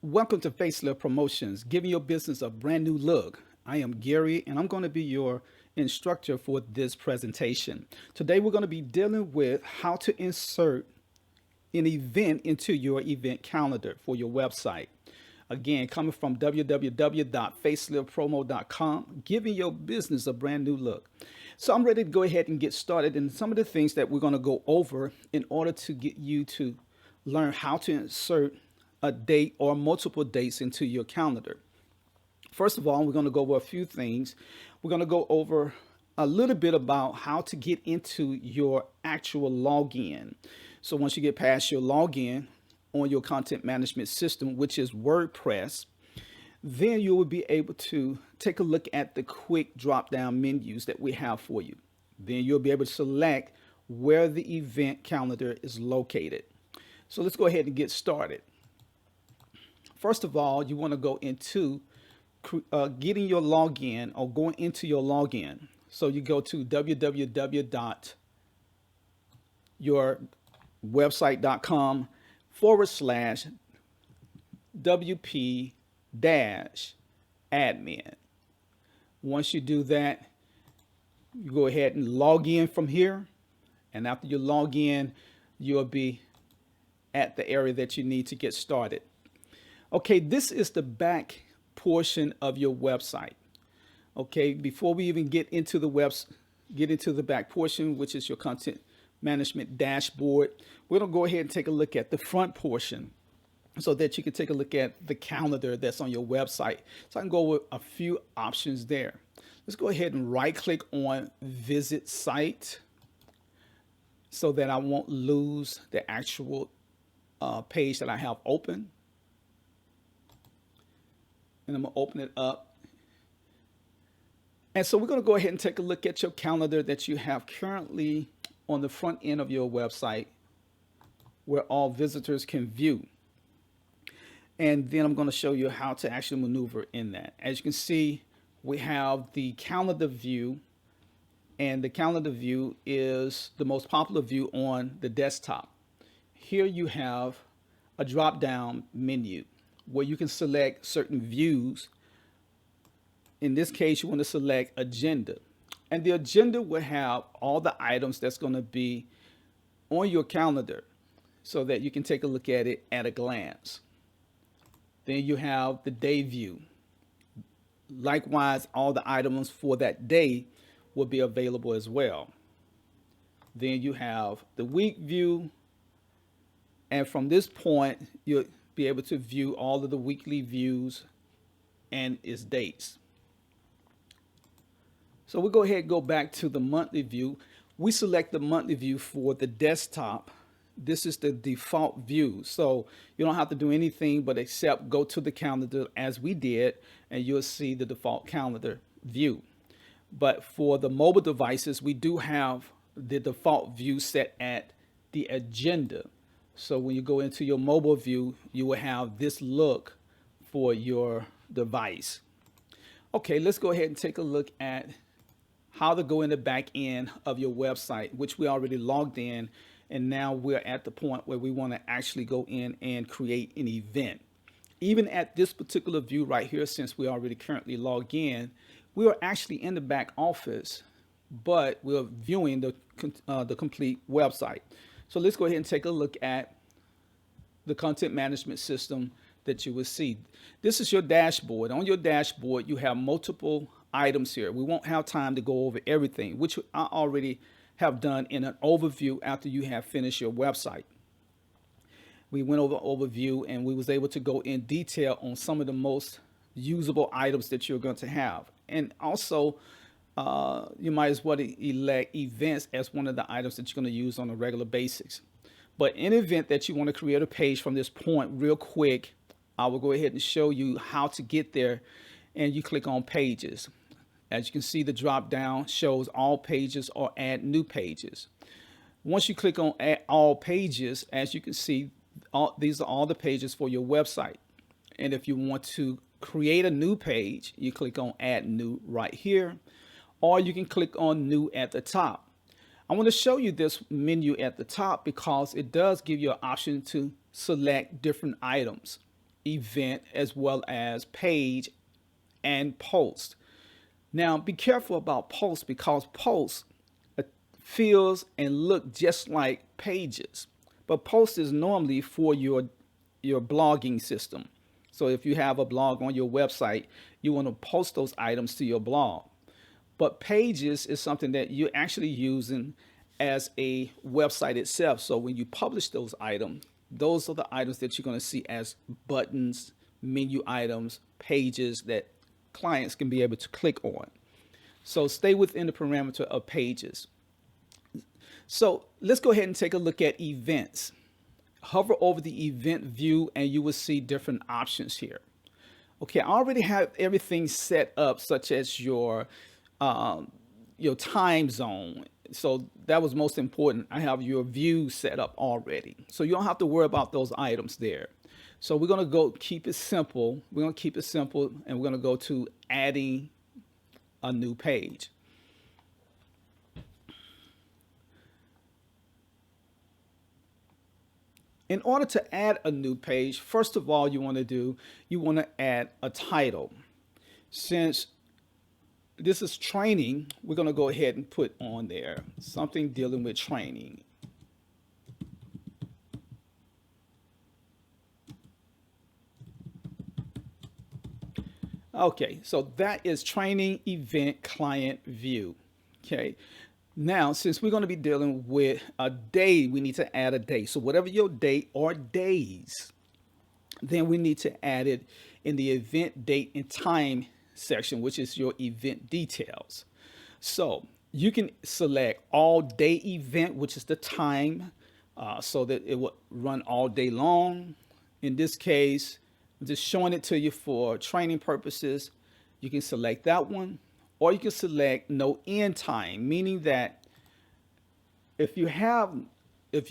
Welcome to Facelift Promotions, giving your business a brand new look. I am Gary, and I'm going to be your instructor for this presentation. Today, we're going to be dealing with how to insert an event into your event calendar for your website. Again, coming from www.faceliftpromo.com, giving your business a brand new look. So I'm ready to go ahead and get started. And some of the things that we're going to go over in order to get you to learn how to insert a date or multiple dates into your calendar. First of all, we're going to go over a few things. We're going to go over a little bit about how to get into your actual login. So once you get past your login on your content management system, which is WordPress, then you will be able to take a look at the quick drop down menus that we have for you. Then you'll be able to select where the event calendar is located. So let's go ahead and get started. First of all, you want to go into getting your login or going into your login. So you go to www.yourwebsite.com/WP admin. Once you do that, you go ahead and log in from here. And after you log in, you'll be at the area that you need to get started. Okay, this is the back portion of your website. Okay, before we even get into the back portion, which is your content management dashboard, we're gonna go ahead and take a look at the front portion so that you can take a look at the calendar that's on your website. So I can go with a few options there. Let's go ahead and right click on visit site so that I won't lose the actual page that I have open. And I'm gonna open it up. And so we're gonna go ahead and take a look at your calendar that you have currently on the front end of your website where all visitors can view. And then I'm gonna show you how to actually maneuver in that. As you can see, we have the calendar view, and the calendar view is the most popular view on the desktop. Here you have a drop-down menu where you can select certain views. In this case, you want to select agenda. And the agenda will have all the items that's going to be on your calendar so that you can take a look at it at a glance. Then you have the day view. Likewise, all the items for that day will be available as well. Then you have the week view. And from this point, you'll be able to view all of the weekly views and its dates. So we'll go ahead and go back to the monthly view. We select the monthly view for the desktop. This is the default view. So you don't have to do anything but except go to the calendar as we did, and you'll see the default calendar view. But for the mobile devices, we do have the default view set at the agenda. So when you go into your mobile view, you will have this look for your device. Okay, let's go ahead and take a look at how to go in the back end of your website, which we already logged in. And now we're at the point where we want to actually go in and create an event. Even at this particular view right here, since we already currently logged in, we are actually in the back office, but we're viewing the complete website. So let's go ahead and take a look at the content management system that you will see. This is your dashboard. On your dashboard, you have multiple items here. We won't have time to go over everything, which I already have done in an overview after you have finished your website. We went over overview and we was able to go in detail on some of the most usable items that you're going to have. And also, you might as well elect events as one of the items that you're going to use on a regular basis. But in the event that you want to create a page from this point real quick, I will go ahead and show you how to get there. And you click on pages. As you can see, the drop down shows all pages or add new pages. Once you click on add all pages, as you can see, these are all the pages for your website. And if you want to create a new page, you click on add new right here, or you can click on new at the top. I want to show you this menu at the top because it does give you an option to select different items. event, as well as page and post. Now, be careful about posts because posts feels and look just like pages, but post is normally for your blogging system. So if you have a blog on your website, you want to post those items to your blog. But pages is something that you're actually using as a website itself. So when you publish those items, those are the items that you're going to see as buttons, menu items, pages that clients can be able to click on. So stay within the parameter of pages. So let's go ahead and take a look at events. Hover over the event view and you will see different options here. Okay, I already have everything set up, such as your time zone. So that was most important. I have your view set up already. So you don't have to worry about those items there. So we're going to go keep it simple. We're going to keep it simple and we're going to go to adding a new page. In order to add a new page, first of all, you want to add a title. Since this is training, we're going to go ahead and put on there something dealing with training. Okay, so that is training event client view. Okay. Now, since we're going to be dealing with a day, we need to add a day. So whatever your date or days, then we need to add it in the event date and time section, which is your event details. So you can select all day event, which is the time, so that it will run all day long. In this case, I'm just showing it to you for training purposes. You can select that one. Or you can select no end time, meaning that if you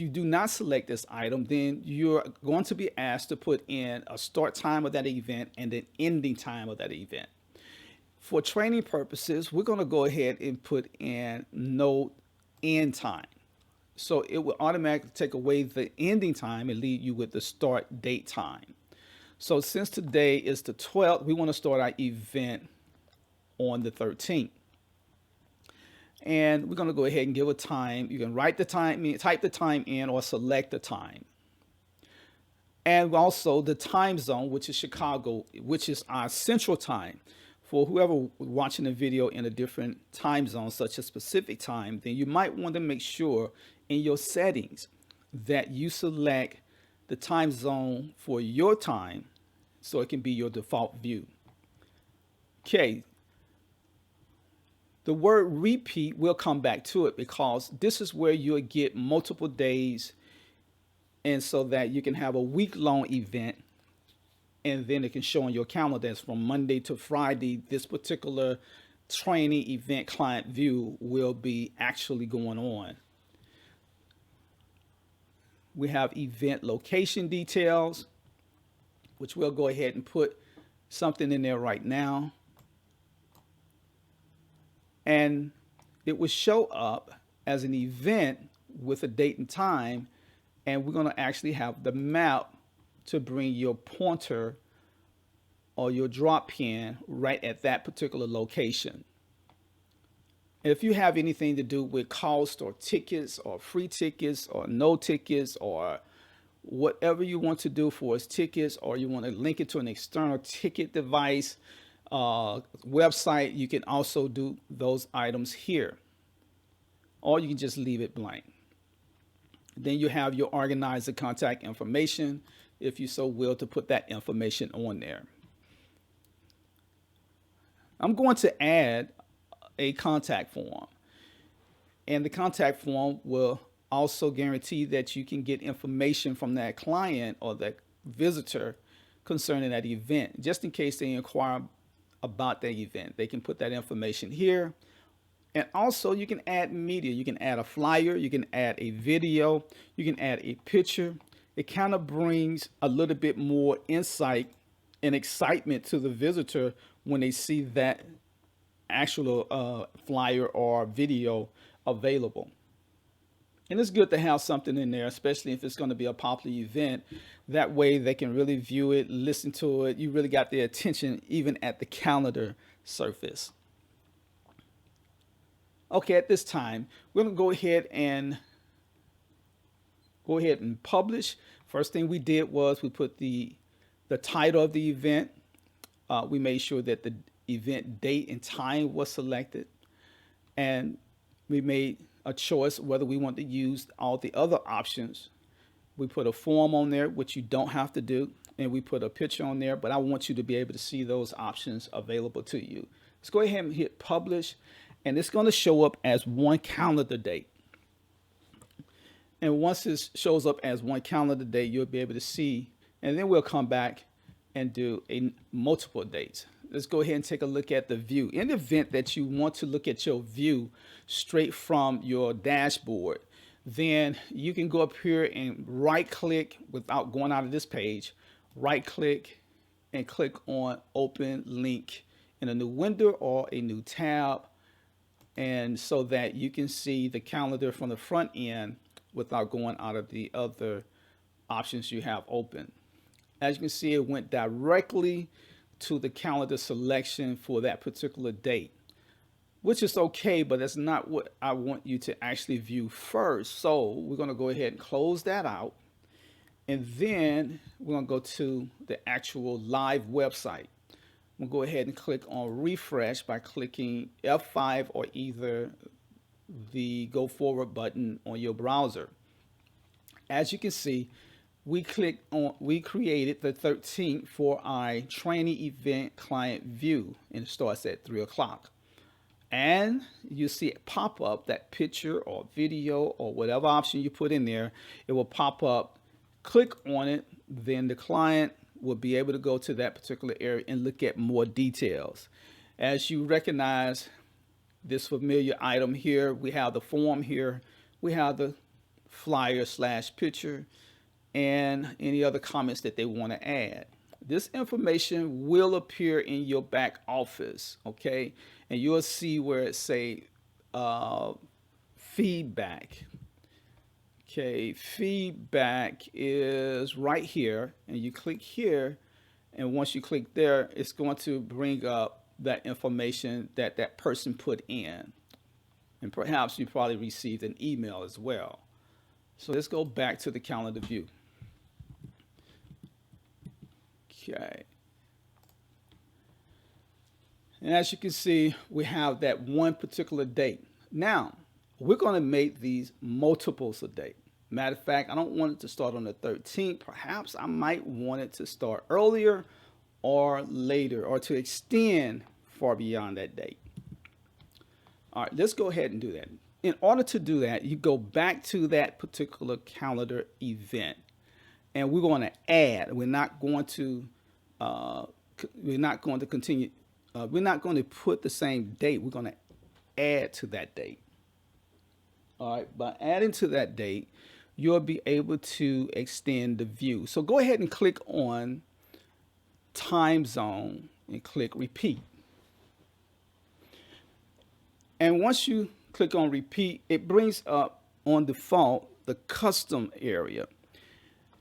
do not select this item, then you're going to be asked to put in a start time of that event and an ending time of that event. For training purposes, we're going to go ahead and put in no end time. So it will automatically take away the ending time and leave you with the start date time. So since today is the 12th, we want to start our event on the 13th. And we're going to go ahead and give a time. You can write the time, type the time in, or select the time. And also the time zone, which is Chicago, which is our central time. For whoever watching the video in a different time zone, such as Pacific time, then you might want to make sure in your settings that you select the time zone for your time so it can be your default view. Okay. The word repeat, will come back to it because this is where you'll get multiple days, and so that you can have a week-long event and then it can show on your calendar that's from Monday to Friday. This particular training event client view will be actually going on. We have event location details, which we'll go ahead and put something in there right now. And it will show up as an event with a date and time. And we're going to actually have the map to bring your pointer or your drop pin right at that particular location. If you have anything to do with cost or tickets or free tickets or no tickets or whatever you want to do for us tickets, or you want to link it to an external ticket device, website, you can also do those items here, or you can just leave it blank. Then you have your organizer contact information, if you so will, to put that information on there. I'm going to add a contact form, and the contact form will also guarantee that you can get information from that client or that visitor concerning that event, just in case they inquire about that event. They can put that information here. And also you can add media. You can add a flyer, you can add a video, you can add a picture. It kind of brings a little bit more insight and excitement to the visitor when they see that actual flyer or video available. And it's good to have something in there, especially if it's going to be a popular event. That way they can really view it, listen to it. You really got their attention even at the calendar surface. Okay, at this time, we're going to go ahead and publish. First thing we did was we put the title of the event. We made sure that the event date and time was selected, and we made a choice whether we want to use all the other options. We put a form on there, which you don't have to do, and we put a picture on there, but I want you to be able to see those options available to you. Let's go ahead and hit publish, and it's going to show up as one calendar date. And once it shows up as one calendar date, you'll be able to see, and then we'll come back and do multiple dates. Let's go ahead and take a look at the view. In the event that you want to look at your view straight from your dashboard, then you can go up here and right click without going out of this page, right click and click on open link in a new window or a new tab, and so that you can see the calendar from the front end without going out of the other options you have open. As you can see, it went directly to the calendar selection for that particular date, which is okay, but that's not what I want you to actually view first. So we're going to go ahead and close that out. And then we're going to go to the actual live website. We'll go ahead and click on refresh by clicking F5 or either the go forward button on your browser. As you can see, we created the 13th for our training event client view, and it starts at 3 o'clock. And you see it pop up, that picture or video or whatever option you put in there, it will pop up. Click on it, then the client will be able to go to that particular area and look at more details. As you recognize this familiar item here, we have the form here, we have the flyer / picture, and any other comments that they want to add. This information will appear in your back office, okay? And you'll see where it say feedback. Okay, feedback is right here, and you click here, and once you click there, it's going to bring up that information that that person put in. And perhaps you probably received an email as well. So let's go back to the calendar view. Okay. And as you can see, we have that one particular date. Now, we're going to make these multiples a date. Matter of fact, I don't want it to start on the 13th. Perhaps I might want it to start earlier or later, or to extend far beyond that date. All right, let's go ahead and do that. In order to do that, you go back to that particular calendar event, and we're going to add. We're not going to continue. We're not going to put the same date. We're going to add to that date. All right, by adding to that date, you'll be able to extend the view. So go ahead and click on time zone and click repeat. And once you click on repeat, it brings up on default the custom area.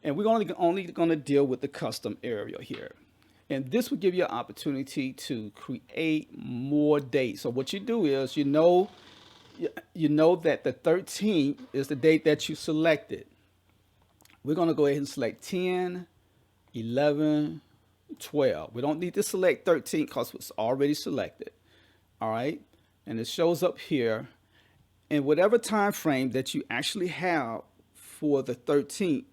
And we're only going to deal with the custom area here. And this will give you an opportunity to create more dates. So what you do is, you know that the 13th is the date that you selected. We're going to go ahead and select 10, 11, 12. We don't need to select 13 because it's already selected. All right. And it shows up here. And whatever time frame that you actually have for the 13th,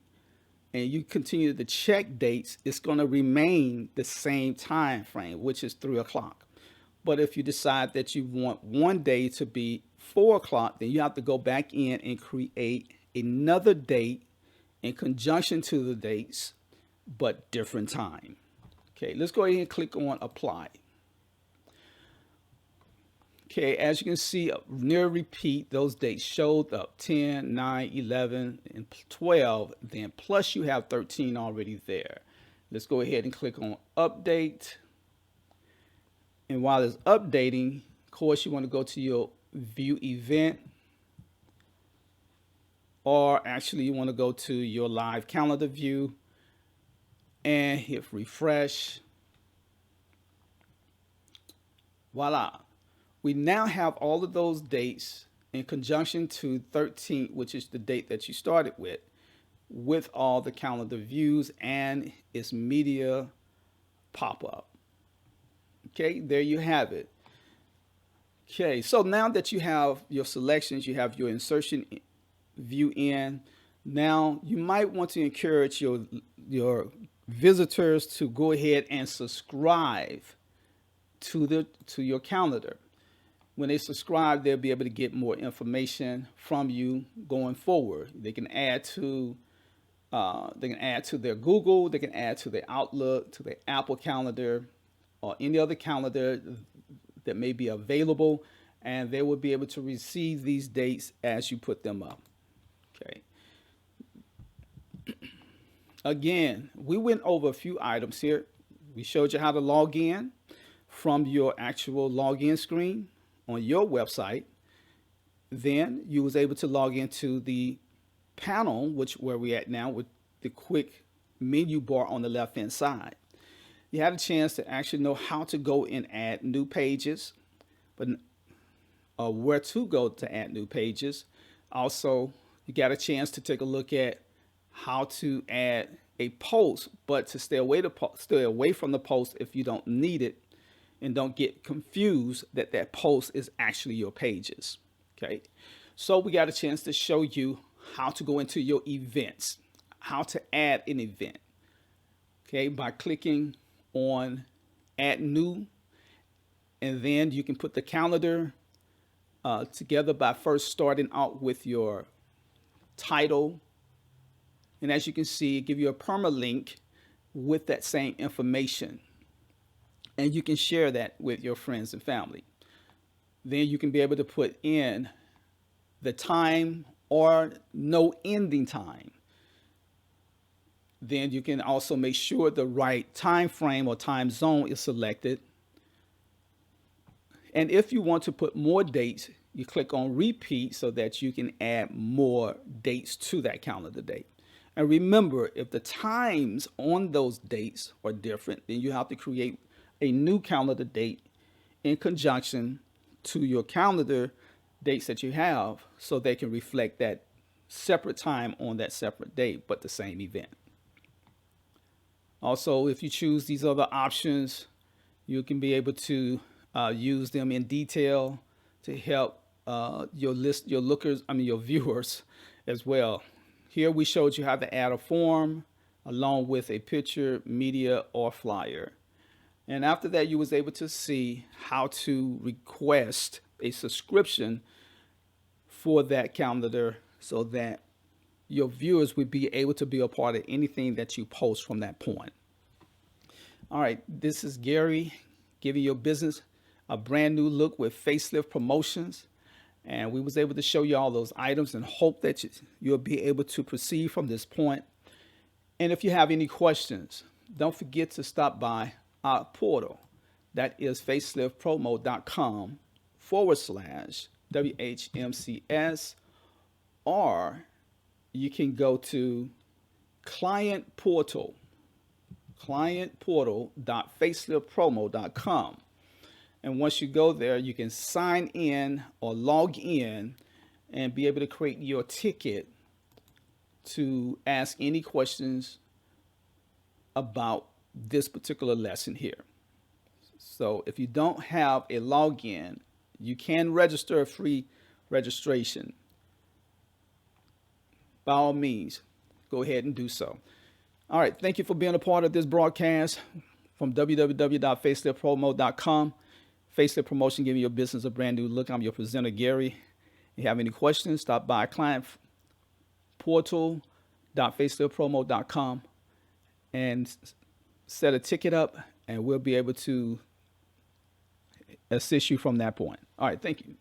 and you continue to check dates, it's going to remain the same time frame, which is 3 o'clock. But if you decide that you want one day to be 4 o'clock, then you have to go back in and create another date in conjunction to the dates, but different time. Okay, let's go ahead and click on apply. Okay, as you can see, near repeat, those dates showed up 10, 9, 11, and 12. Then plus you have 13 already there. Let's go ahead and click on update. And while it's updating, of course, you want to go to your view event. or actually you want to go to your live calendar view and hit refresh. Voila. We now have all of those dates in conjunction to 13th, which is the date that you started with all the calendar views and its media pop-up. Okay, there you have it. Okay, so now that you have your selections, you have your insertion view in, now you might want to encourage your visitors to go ahead and subscribe to your calendar. When they subscribe, they'll be able to get more information from you going forward. They can add to their Google, they can add to their Outlook, to their Apple Calendar, or any other calendar that may be available, and they will be able to receive these dates as you put them up. Okay. Again, we went over a few items here. We showed you how to log in from your actual login screen on your website. Then you was able to log into the panel, where we at now, with the quick menu bar on the left hand side. You had a chance to actually know how to go and add new pages, but where to go to add new pages. Also, you got a chance to take a look at how to add a post, but to stay away from the post if you don't need it, and don't get confused that that post is actually your pages. Okay, so we got a chance to show you how to go into your events, how to add an event. Okay, by clicking on add new, and then you can put the calendar together by first starting out with your title, and as you can see, give you a permalink with that same information, and you can share that with your friends and family. Then you can be able to put in the time or no ending time. Then you can also make sure the right time frame or time zone is selected. And if you want to put more dates, you click on repeat so that you can add more dates to that calendar date. And remember, if the times on those dates are different, then you have to create a new calendar date in conjunction to your calendar dates that you have, so they can reflect that separate time on that separate date, but the same event. Also, if you choose these other options, you can be able to use them in detail to help your viewers as well. Here we showed you how to add a form along with a picture, media, or flyer. And after that, you was able to see how to request a subscription for that calendar so that your viewers would be able to be a part of anything that you post from that point. All right, this is Gary giving your business a brand new look with Facelift Promotions. And we was able to show you all those items and hope that you'll be able to proceed from this point. And if you have any questions, don't forget to stop by our portal. That is faceliftpromo.com/WHMCS, or you can go to clientportal.faceliftpromo.com. And once you go there, you can sign in or log in and be able to create your ticket to ask any questions about this particular lesson here. So if you don't have a login, you can register a free registration. By all means, go ahead and do so. All right, thank you for being a part of this broadcast from www.faceliftpromo.com. Facelift Promotion, giving your business a brand new look. I'm your presenter, Gary. If you have any questions, stop by clientportal.faceliftpromo.com and set a ticket up, and we'll be able to assist you from that point. All right, thank you.